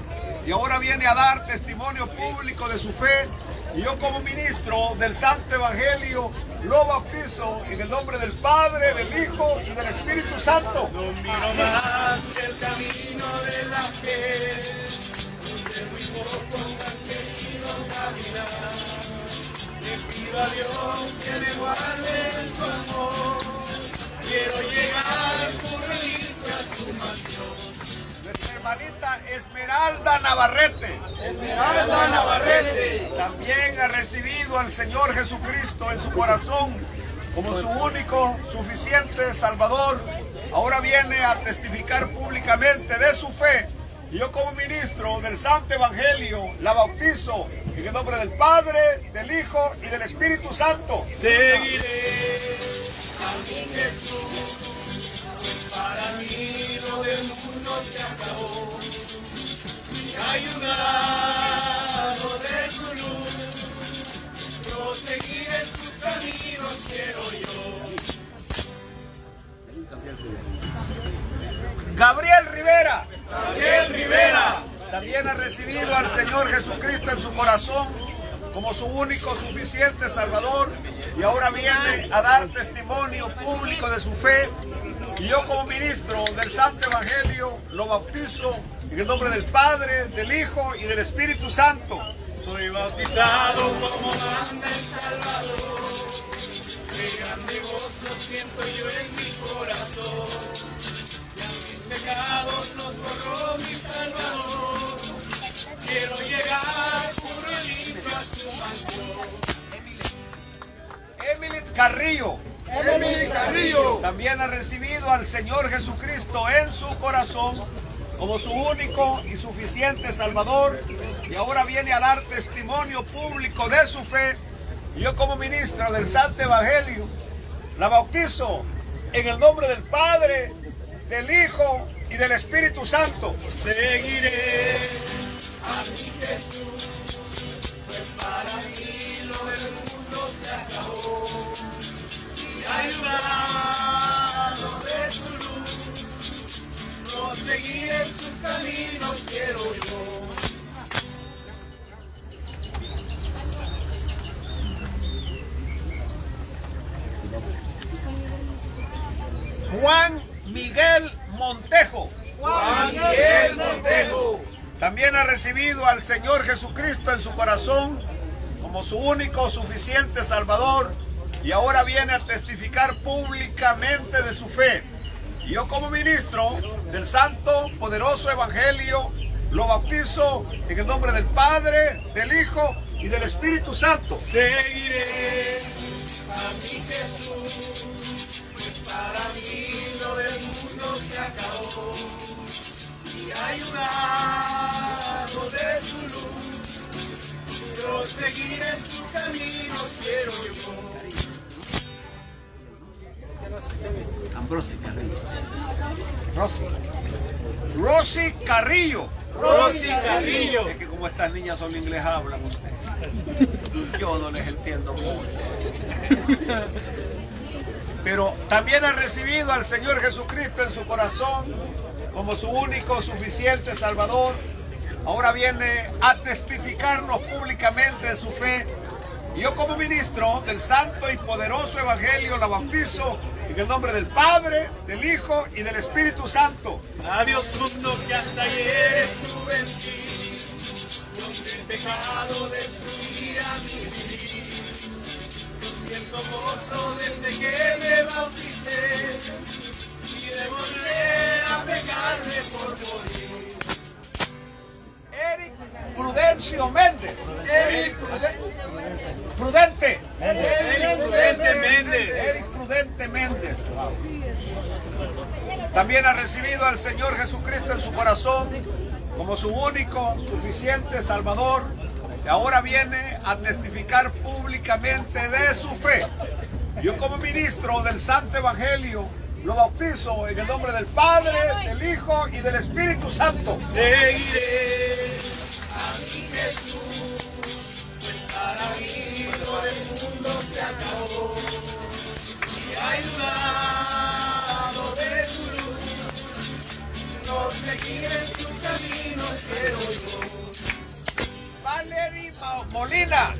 y ahora viene a dar testimonio público de su fe. Y yo como ministro del Santo Evangelio lo bautizo en el nombre del Padre, del Hijo y del Espíritu Santo. No miro más que el camino de la fe, donde muy pocos han querido caminar. Le pido a Dios que me guarde en su amor. Quiero llegar por reliquia a su mansión. Nuestra hermanita Esmeralda Navarrete. Esmeralda Navarrete. También ha recibido al Señor Jesucristo en su corazón como su único, suficiente Salvador. Ahora viene a testificar públicamente de su fe. Y yo como ministro del Santo Evangelio la bautizo en el nombre del Padre, del Hijo y del Espíritu Santo. Seguiré a mi Jesús, pues para mí lo del mundo se acabó. Y ayudado de su luz, proseguir en sus caminos quiero yo. Gabriel Rivera. Gabriel Rivera. También ha recibido al Señor Jesucristo en su corazón como su único, suficiente Salvador. Y ahora viene a dar testimonio público de su fe. Y yo como ministro del Santo Evangelio lo bautizo en el nombre del Padre, del Hijo y del Espíritu Santo. Soy bautizado como manda el Salvador. Qué grande gozo siento yo en mi corazón. Ya mis pecados los borró mi Salvador. Quiero llegar puro y limpio a su mansión. Emily Carrillo. Emily Carrillo. También ha recibido al Señor Jesucristo en su corazón como su único y suficiente Salvador, y ahora viene a dar testimonio público de su fe. Y yo como ministro del Santo Evangelio la bautizo en el nombre del Padre, del Hijo y del Espíritu Santo. Seguiré a mi Jesús, pues para mí lo del mundo se acabó. Y ayudado de su luz, proseguir en sus caminos quiero yo. Juan Miguel Montejo. Juan Miguel Montejo. También ha recibido al Señor Jesucristo en su corazón como su único, suficiente Salvador, y ahora viene a testificar públicamente de su fe. Y yo como ministro del Santo, Poderoso Evangelio lo bautizo en el nombre del Padre, del Hijo y del Espíritu Santo. Seguiré a mi Jesús, pues para mí lo del mundo se acabó. Y ayudado de su luz, proseguir en sus caminos quiero yo. Ambrosi Carrillo. Rosy Carrillo. Rosy Carrillo. Es que como estas niñas solo inglés hablan ustedes, yo no les entiendo mucho. Pero también ha recibido al Señor Jesucristo en su corazón como su único, suficiente Salvador. Ahora viene a testificarnos públicamente de su fe. Y yo como ministro del Santo y Poderoso Evangelio la bautizo en el nombre del Padre, del Hijo y del Espíritu Santo. Adiós mundo que hasta ayer estuve en ti, donde el pecado destruía mi vivir. Yo siento gozo desde que me bauticé y de volver a pecarme por morir. Eric Prudencio Méndez. Eric Prudente. Prudente Méndez. Eric Prudente Méndez. También ha recibido al Señor Jesucristo en su corazón como su único, suficiente Salvador. Y ahora viene a testificar públicamente de su fe. Yo como ministro del Santo Evangelio lo bautizo en el nombre del Padre, del Hijo y del Espíritu Santo. Seguiré a mi Jesús, pues para mí lo del mundo se acabó. Y ayudado de su luz, Valerie Molina.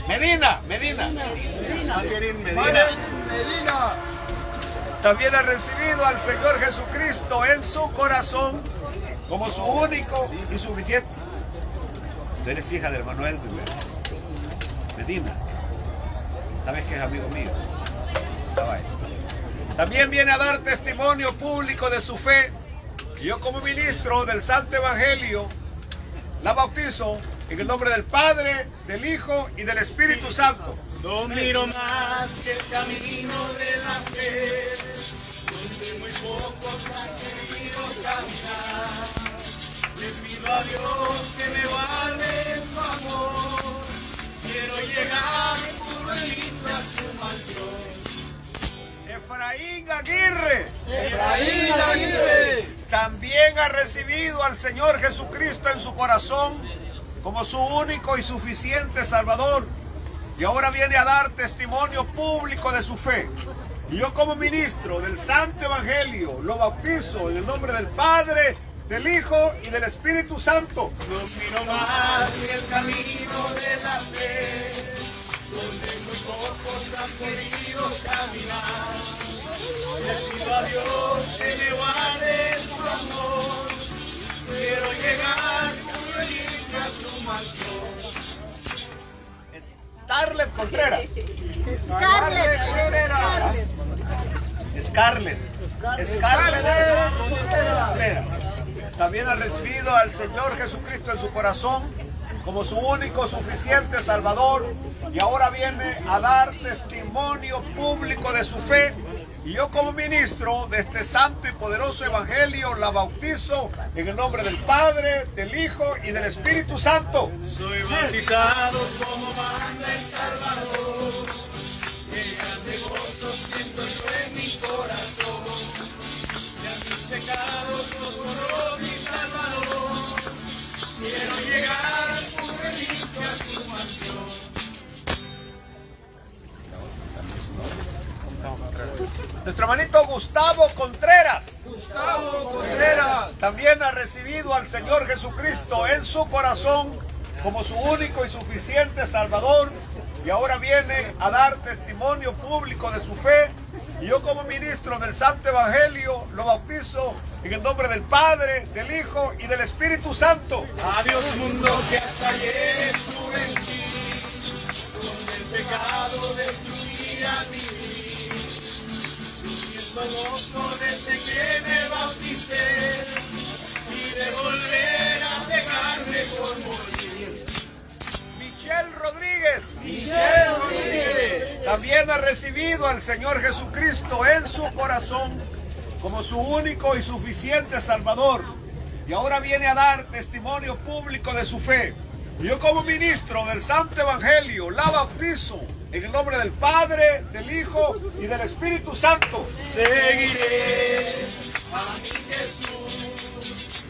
Medina. Valerín Medina. También ha recibido al Señor Jesucristo en su corazón como su único y suficiente. Tú eres hija del hermano Edwin Medina. Sabes que es amigo mío. También viene a dar testimonio público de su fe. Y yo como ministro del Santo Evangelio la bautizo en el nombre del Padre, del Hijo y del Espíritu Santo. No miro más que el camino de la fe, donde muy pocos han querido caminar. Le pido a Dios que me guarde en su amor. Quiero llegar puro y limpio a su mansión. Efraín Aguirre. Aguirre. También ha recibido al Señor Jesucristo en su corazón como su único y suficiente Salvador. Y ahora viene a dar testimonio público de su fe. Y yo como ministro del Santo Evangelio lo bautizo en el nombre del Padre, del Hijo y del Espíritu Santo. No miro más que el camino de la fe, donde muy pocos han querido caminar. Le pido a Dios que me guarde su amor. Quiero llegar puro y limpio a su mansión. Scarlett Contreras. Scarlett Contreras. También ha recibido al Señor Jesucristo en su corazón como su único suficiente Salvador y ahora viene a dar testimonio público de su fe. Y yo como ministro de este santo y poderoso evangelio la bautizo en el nombre del Padre, del Hijo y del Espíritu Santo. Soy bautizado como manda el Salvador. Qué grande gozo siento yo en mi corazón. Ya mis pecados los borró mi Salvador. Quiero llegar puro y limpio a su mansión. Nuestro hermanito Gustavo Contreras. Contreras. También ha recibido al Señor Jesucristo en su corazón como su único y suficiente Salvador y ahora viene a dar testimonio público de su fe. Y yo como ministro del Santo Evangelio lo bautizo en el nombre del Padre, del Hijo y del Espíritu Santo. Adiós mundo que hasta ayer estuve en ti, donde el pecado destruía mi vida. Gozo desde que me bauticé y de volver a pecarme por morir. Michelle Rodríguez. Rodríguez. También ha recibido al Señor Jesucristo en su corazón como su único y suficiente Salvador. Y ahora viene a dar testimonio público de su fe. Y yo como ministro del Santo Evangelio la bautizo en el nombre del Padre, del Hijo y del Espíritu Santo. Seguiré a mi Jesús,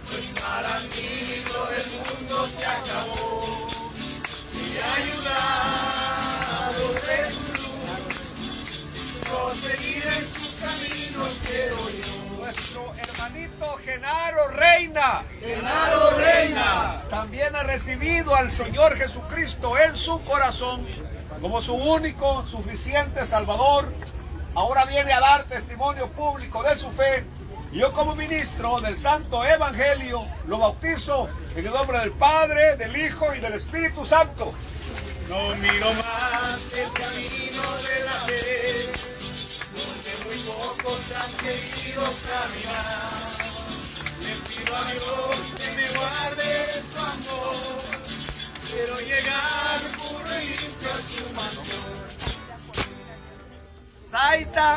pues para mí todo el mundo se acabó. Y ayudado de su luz, proseguir en sus caminos quiero yo. Nuestro hermanito Genaro Reina. También ha recibido al Señor Jesucristo en su corazón como su único, suficiente Salvador. Ahora viene a dar testimonio público de su fe. Y yo como ministro del Santo Evangelio lo bautizo en el nombre del Padre, del Hijo y del Espíritu Santo. No miro más que el camino de la fe, donde muy pocos han querido caminar. Le pido a Dios que me guarde su amor. Quiero llegar puro y limpio a su mansión. Zaida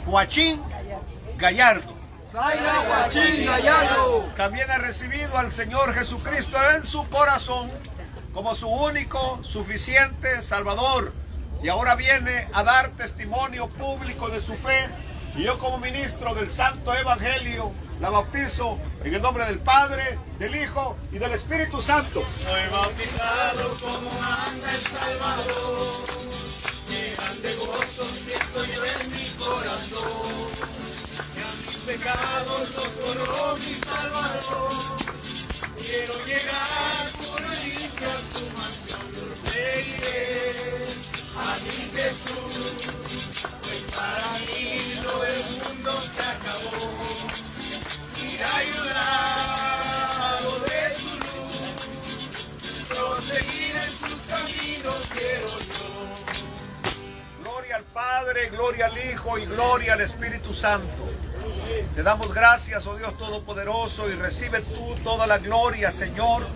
Huachín Gallardo. También ha recibido al Señor Jesucristo en su corazón como su único, suficiente Salvador. Y ahora viene a dar testimonio público de su fe. Y yo como ministro del Santo Evangelio la bautizo en el nombre del Padre, del Hijo y del Espíritu Santo. Soy bautizado como manda el Salvador. Qué grande gozo siento yo en mi corazón. pecados los borró mi Salvador. Quiero llegar por limpiar tu mansión, yo seguiré a mi Jesús, pues para mí lo del mundo se acabó. Ir ayudado de tu luz, proseguir en tus caminos quiero yo. Gloria al Padre, gloria al Hijo y gloria al Espíritu Santo. Te damos gracias, oh Dios Todopoderoso, y recibe tú toda la gloria, Señor,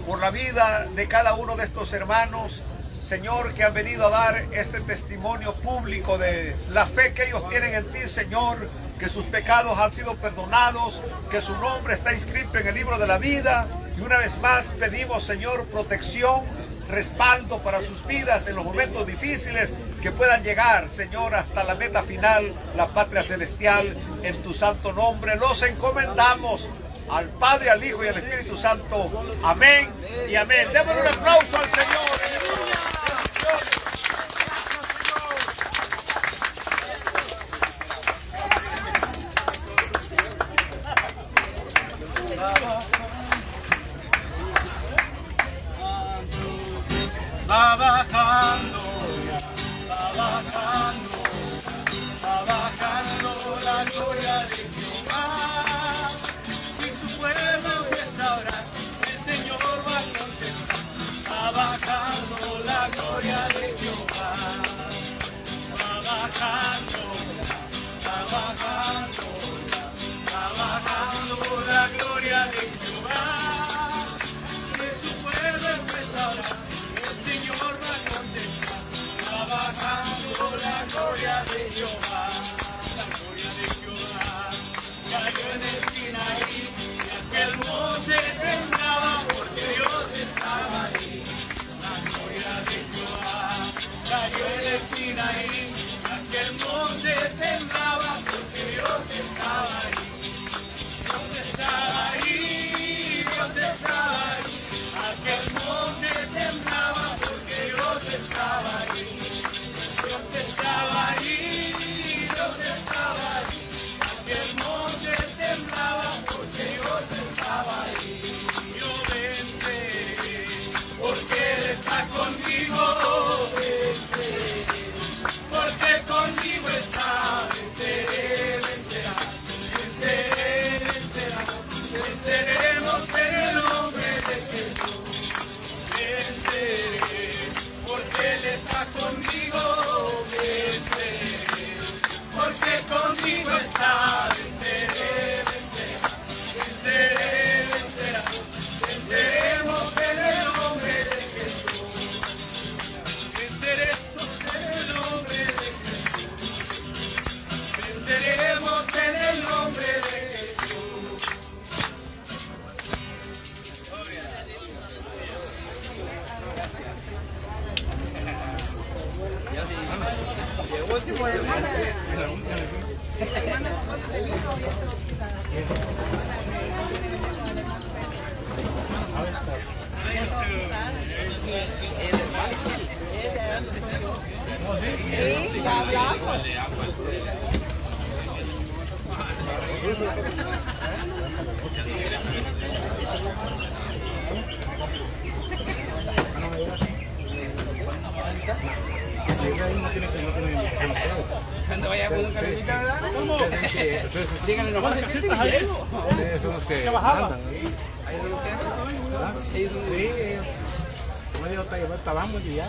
por la vida de cada uno de estos hermanos, Señor, que han venido a dar este testimonio público de la fe que ellos tienen en ti, Señor, que sus pecados han sido perdonados, que su nombre está inscrito en el libro de la vida. Y una vez más pedimos, Señor, protección, respaldo para sus vidas en los momentos difíciles, que puedan llegar, Señor, hasta la meta final, la patria celestial. En tu santo nombre los encomendamos al Padre, al Hijo y al Espíritu Santo. Amén y amén. Démosle un aplauso al Señor. Va bajando la gloria de Jehová. Y su pueblo empieza a orar, el Señor va a contestar. Va bajando la gloria de Jehová. Va bajando la gloria de Jehová. Y su pueblo empieza a orar, el Señor va a contestar. Va bajando la gloria de Jehová. La gloria de Jehová cayó en el Sinaí, y aquel monte temblaba porque Dios estaba ahí. La gloria de Jehová cayó en el Sinaí, y aquel monte temblaba porque Dios estaba ahí. Dios estaba ahí, Dios estaba ahí. Aquel monte temblaba porque Dios estaba ahí. Dios estaba ahí, Dios estaba ahí. Aquel monte temblaba porque Dios estaba ahí. Yo venceré porque Él está conmigo. Venceré porque conmigo está. Venceré, vencerá. Venceré, vencerá. Venceremos en el nombre de Jesús. Venceré porque Él está conmigo. Venceré porque conmigo está. Venceré, vencerá. Venceré, vencerá. Venceremos en el nombre de Jesús. Venceremos en el nombre de Jesús. Venceremos en el nombre de Jesús. Sí, ya hablamos. Cuando vaya con un camioneta, ¿verdad? ¿Cómo? Díganle nomás. Son los que andan. Ellos son los que. Sí, medio estábamos y ya.